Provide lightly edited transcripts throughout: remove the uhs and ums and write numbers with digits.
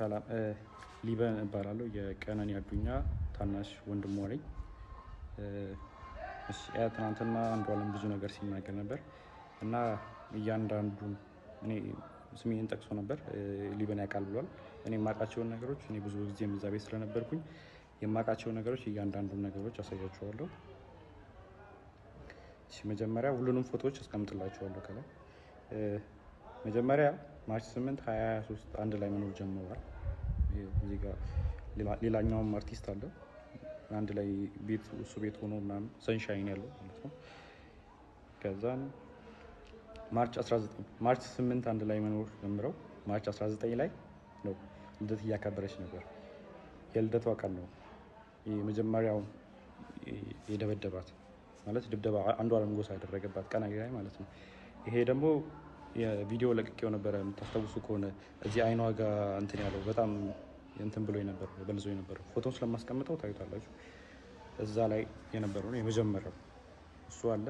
ሰላም ሊበን እባላለሁ የቀነኒ አዱኛ ታናሽ ወንድሟ ነኝ። ትናንትና አንዷለም ብዙ ነገር ሲናገር ነበር እና እያንዳንዱን እኔ ስሜን ጠቅሶ ነበር ሊበን ያውቃል ብሏል። እኔ የማውቃቸውን ነገሮች እኔ ብዙ ጊዜ እዛ ቤት ስለነበርኩኝ የማውቃቸውን ነገሮች እያንዳንዱን ነገሮች አሳያቸዋለሁ። መጀመሪያ ሁሉንም ፎቶዎች አስቀምጥላቸዋለሁ ከላይ። መጀመሪያ ማርች 8 2023 አንድ ላይ መኖር ጀምረዋል። እዚህ ጋር ሌላኛውም አርቲስት አለ አንድ ላይ ቤት እሱ ቤት ሆኖ ምናምን ሰንሻይን ያለው ማለት ነው። ከዛን ማርች 8 አንድ ላይ መኖር ጀምረው ማርች 19 ላይ ነው ልደት እያከበረች ነበር። የልደቷ ቀን ነው የመጀመሪያው የደበደባት ማለት ድብደባ አንዷለም ጎሳ ያደረገባት ቀን ላይ ማለት ነው። ይሄ ደግሞ የቪዲዮ ለቅቄው ነበር የምታስታውሱ ከሆነ እዚህ አይኗ ጋር እንትን ያለው በጣም እንትን ብሎ ነበር በልዞ ነበር። ፎቶን ስለማስቀምጠው ታዩታላችሁ። እዛ ላይ የነበረው የመጀመሪያው እሱ አለ።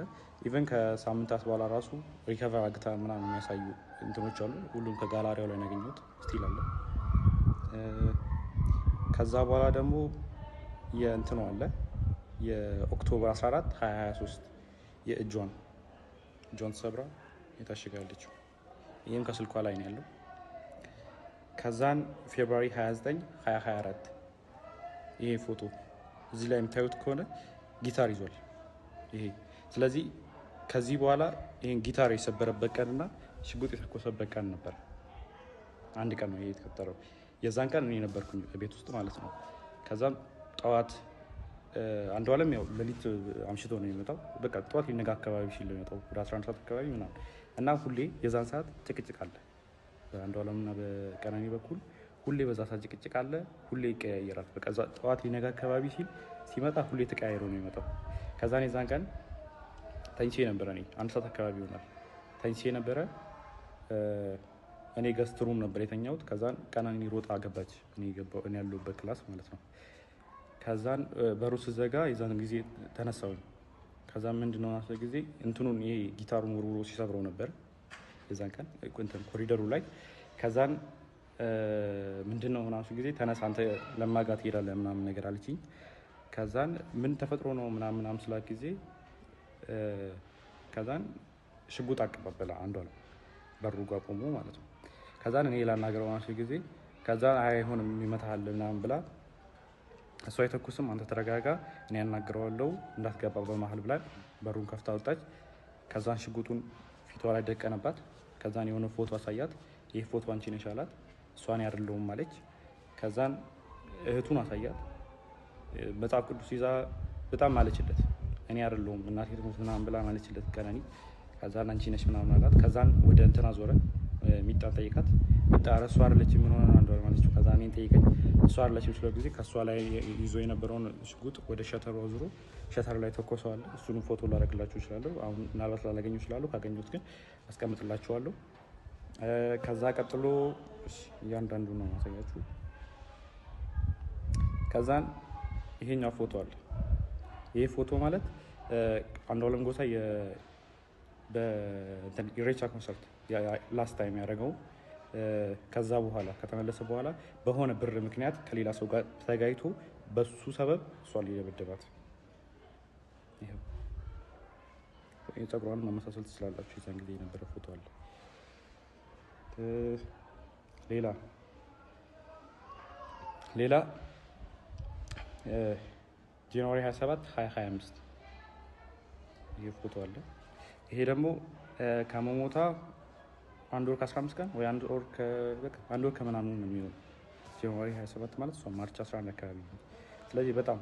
ኢቨን ከሳምንታት በኋላ ራሱ ሪከቨር አግታ ምናምን የሚያሳዩ እንትኖች አሉ። ሁሉም ከጋላሪያው ላይ ያገኙት ስቲል አለ። ከዛ በኋላ ደግሞ የእንትኑ አለ የኦክቶበር 14 2023 የእጇን ሰብራ የታሽጋለች። ይሄም ከስልኳ ላይ ነው ያለው። ከዛን ፌብሩዋሪ 29 2024 ይሄ ፎቶ እዚህ ላይ የምታዩት ከሆነ ጊታር ይዟል ይሄ። ስለዚህ ከዚህ በኋላ ይሄን ጊታር የሰበረበት ቀንና ሽጉጥ የተኮሰበት ቀን ነበር። አንድ ቀን ነው ይሄ የተከተለው። የዛን ቀን እኔ ነበርኩኝ ቤት ውስጥ ማለት ነው። ከዛም ጠዋት አንዷለም ያው ለሊት አምሽቶ ነው የሚመጣው። በቃ ጠዋት ሊነጋ አካባቢ ሲል ነው የሚመጣው ወደ 11 ሰዓት አካባቢ ምናምን እና ሁሌ የዛን ሰዓት ጭቅጭቅ አለ በአንዷለምና በቀነኒ በኩል ሁሌ በዛ ሰዓት ጭቅጭቅ አለ። ሁሌ ይቀያየራል። በቃ ጠዋት ሊነጋ አካባቢ ሲመጣ ሁሌ ተቀያይሮ ነው የሚመጣው። ከዛን የዛን ቀን ተኝቼ ነበረ። እኔ 1 ሰዓት አካባቢ ይሆናል ተኝቼ ነበረ። እኔ ገስት ሩም ነበር የተኛሁት። ከዛን ቀነኒ ሮጣ ገባች እኔ ያለሁበት ክላስ ማለት ነው። ከዛን በሩ ስዘጋ የዛን ጊዜ ተነሳሁኝ። ከዛን ምንድነው አሰ ጊዜ እንትኑን ይሄ ጊታሩን ወርውሮ ሲሰብረው ነበር የዛን ቀን እንትን ኮሪደሩ ላይ። ከዛን ምንድነው አሰ ጊዜ ተነሳ አንተ ለማጋት ትሄዳለህ ምናምን ነገር አለችኝ። ከዛን ምን ተፈጥሮ ነው ምናምን ስላት ጊዜ ከዛን ሽጉጥ አቀባበለ አንዷለም በሩ ጋር ቆሞ ማለት ነው። ከዛን እኔ ላናገረው አሰ ጊዜ ከዛን አይሆንም ይመታሃል ምናምን ብላ እሷ አይተኩስም አንተ ተረጋጋ እኔ ያናግረዋለሁ እንዳትገባ በመሃል ብላ በሩን ከፍታ ወጣች። ከዛን ሽጉጡን ፊቷ ላይ ደቀነባት። ከዛን የሆነ ፎቶ አሳያት። ይሄ ፎቶ አንቺ ነሽ አላት። እሷን ያርለውም አለች። ከዛን እህቱን አሳያት። መጽሐፍ ቅዱስ ይዛ በጣም ማለችለት እኔ ያርለውም እናቴ ትሞት ምናምን ብላ ማለችለት ቀነኒ። ከዛን አንቺ ነሽ ምናምን አላት። ከዛን ወደ እንትና ዞረ ሚጣን ጠይቃት። ሚጣ እሷ አይደለች ምን ሆነ አንዷለም አለችው። ከዛን እኔን ጠይቀኝ እሷ አይደለች ብለው ጊዜ ከሷ ላይ ይዞ የነበረውን ሽጉጥ ወደ ሸተሩ አዙሮ ሸተር ላይ ተኮሰዋል። እሱንም ፎቶ ላደርግላችሁ እችላለሁ። አሁን ምናልባት ላላገኙ እችላለሁ። ካገኙት ግን አስቀምጥላችኋለሁ። ከዛ ቀጥሎ እያንዳንዱ ነው ማሳያችሁ። ከዛን ይሄኛው ፎቶ አለ። ይሄ ፎቶ ማለት አንዷለም ጎሳ በኢሬቻ ኮንሰርት ላስት ታይም ያደረገው ከዛ በኋላ ከተመለሰ በኋላ በሆነ ብር ምክንያት ከሌላ ሰው ጋር ተጋይቶ በሱ ሰበብ እሷን ሊደበደባት። ይሄው የፀጉሯን ማመሳሰል ትችላላችሁ። የዛን ጊዜ የነበረ ፎቶ አለ። ሌላ ጃንዋሪ 27 2025 ይሄ ፎቶ አለ። ይሄ ደግሞ ከመሞታ 1 ወር ከ15 ቀን ወይ 1 ወር ከምናምን ነው የሚሆነው። ጃንዋሪ 27 ማለት እሷ ማርች 11 አካባቢ ነው። ስለዚህ በጣም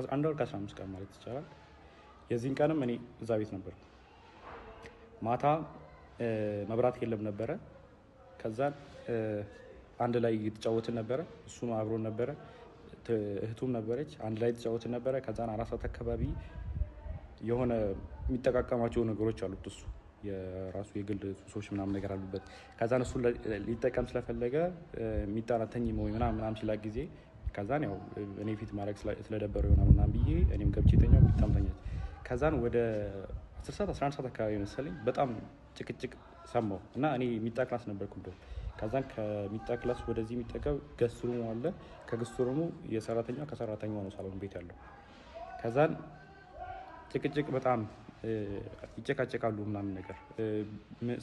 1 ወር ከ15 ቀን ማለት ይቻላል። የዚህን ቀንም እኔ እዛ ቤት ነበርኩ። ማታ መብራት የለም ነበረ። ከዛን አንድ ላይ እየተጫወትን ነበረ። እሱም አብሮን ነበረ። እህቱም ነበረች። አንድ ላይ እየተጫወትን ነበረ። ከዛን 4 ሰዓት አካባቢ የሆነ የሚጠቃቀማቸው ነገሮች አሉት እሱ የራሱ የግል ሱሶች ምናምን ነገር አሉበት። ከዛን እሱ ሊጠቀም ስለፈለገ የሚጣናተኝ ወይ ምናምን ሲላ ጊዜ ከዛን ያው እኔ ፊት ማድረግ ስለደበረው ይሆናል ምናምን ብዬ እኔም ገብቼ ተኛው። ተኛች። ከዛን ወደ 10 ሰዓት 11 ሰዓት አካባቢ መሰለኝ በጣም ጭቅጭቅ ሰማሁ እና እኔ የሚጣ ክላስ ነበርኩ። ከዛን ከሚጣ ክላስ ወደዚህ የሚጠጋው ገስት ሩሙ አለ። ከገስት ሩሙ የሰራተኛ ከሰራተኛዋ ነው ሳሎን ቤት ያለው። ከዛን ጭቅጭቅ በጣም ይጨቃጨቃሉ ምናምን ነገር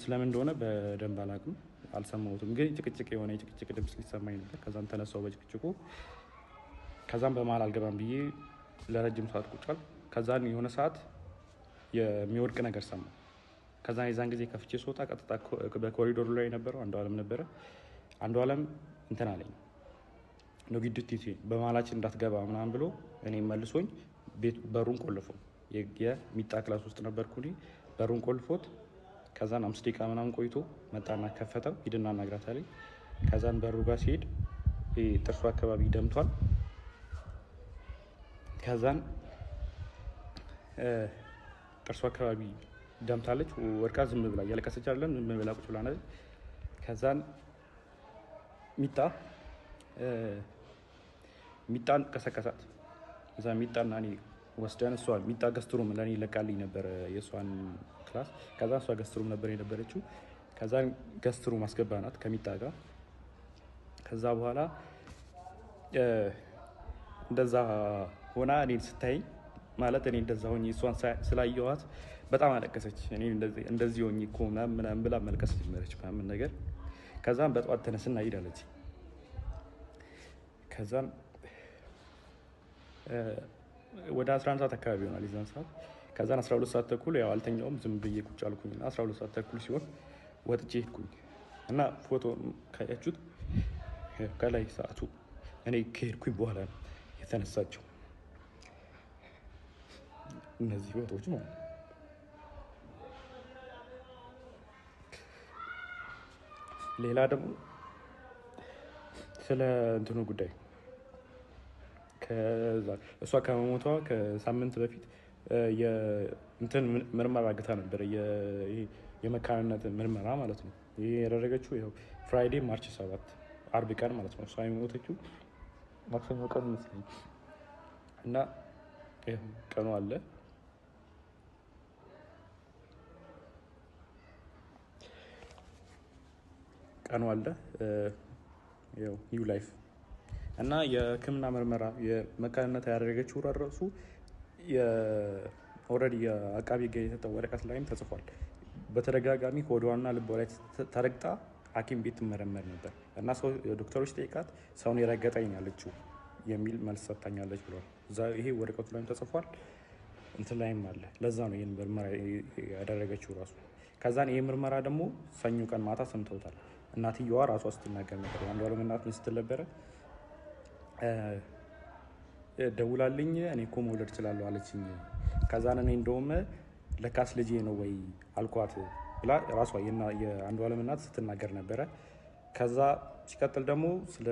ስለምን እንደሆነ በደንብ አላውቅም፣ አልሰማሁትም። ግን ጭቅጭቅ የሆነ የጭቅጭቅ ድምፅ ሊሰማኝ ነበር። ከዛን ተነሳው በጭቅጭቁ። ከዛን በመሀል አልገባም ብዬ ለረጅም ሰዓት ቁጭ አልኩ። ከዛን የሆነ ሰዓት የሚወድቅ ነገር ሰማሁ። ከዛን የዛን ጊዜ ከፍቼ ስወጣ ቀጥታ በኮሪዶሩ ላይ የነበረው አንዷለም ነበረ። አንዷለም እንትን አለኝ ነው ግድት በመሀላችን እንዳትገባ ምናምን ብሎ እኔ መልሶኝ በሩን ቆልፈው የሚጣ ክላስ ውስጥ ነበርኩ እኔ። በሩን ቆልፎት ከዛን 5 ደቂቃ ምናምን ቆይቶ መጣና ከፈተው። ሂድና አናግራት አለኝ። ከዛን በሩ ጋር ሲሄድ ጥርሱ አካባቢ ደምቷል። ከዛን ጥርሱ አካባቢ ደምታለች። ወድቃ ዝም ብላ እያለቀሰች አይደለም፣ ዝም ብላ ቁጭ ብላ ነች። ከዛን ሚጣን ቀሰቀሳት። እዛ ሚጣና እኔ ወስደን እሷ ሚጣ ገስትሩም ለእኔ ለቃልኝ ነበር የእሷን ክላስ። ከዛ እሷ ገስትሩም ነበር የነበረችው። ከዛን ገስትሩም አስገባናት ከሚጣ ጋር። ከዛ በኋላ እንደዛ ሆና እኔን ስታይ ማለት እኔ እንደዛ ሆኜ እሷን ስላየኋት በጣም አለቀሰች። እኔ እንደዚህ ሆኜ እኮ ምናምን ብላ መልቀስ ጀመረች ምናምን ነገር። ከዛም በጠዋት ተነስና ሂድ አለች። ከዛም ወደ 11 ሰዓት አካባቢ ይሆናል የዛን ሰዓት። ከዛን 12 ሰዓት ተኩል ያው አልተኛውም፣ ዝም ብዬ ቁጭ አልኩኝና 12 ሰዓት ተኩል ሲሆን ወጥቼ ሄድኩኝ እና ፎቶ ካያችሁት ከላይ ሰዓቱ እኔ ከሄድኩኝ በኋላ ነው የተነሳቸው እነዚህ ፎቶዎች ማለት ነው። ሌላ ደግሞ ስለ እንትኑ ጉዳይ እሷ ከመሞቷ ከሳምንት በፊት እንትን ምርመራ አግታ ነበር፣ የመካንነት ምርመራ ማለት ነው። ይሄ ያደረገችው ይኸው ፍራይዴ ማርች 7 አርብ ቀን ማለት ነው። እሷ የሞተችው ማክሰኞ ቀን መስለኝ እና ቀኑ አለ ያው ኒው ላይፍ እና የሕክምና ምርመራ የመካንነት ያደረገችው ራሱ ኦልሬዲ የአቃቢ ሕግ የተሰጠው ወረቀት ላይም ተጽፏል። በተደጋጋሚ ሆዷና ልቧ ላይ ተረግጣ ሐኪም ቤት ትመረመር ነበር እና ዶክተሮች ጠይቃት ሰውን የረገጠኝ ያለችው የሚል መልስ ሰጥታኛለች ብሏል። ይሄ ወረቀቱ ላይም ተጽፏል፣ እንትን ላይም አለ። ለዛ ነው ይህን ምርመራ ያደረገችው ራሱ። ከዛን ይህ ምርመራ ደግሞ ሰኞ ቀን ማታ ሰምተውታል። እናትየዋ ራሷ ስትናገር ነበር። አንዷለም እናት ስትል ነበረ ደውላልኝ እኔ እኮ መውለድ እችላለሁ አለችኝ። ከዛን እኔ እንደውም ለካስ ልጄ ነው ወይ አልኳት ብላ ራሷ የአንዷለም እናት ስትናገር ነበረ። ከዛ ሲቀጥል ደግሞ ስለ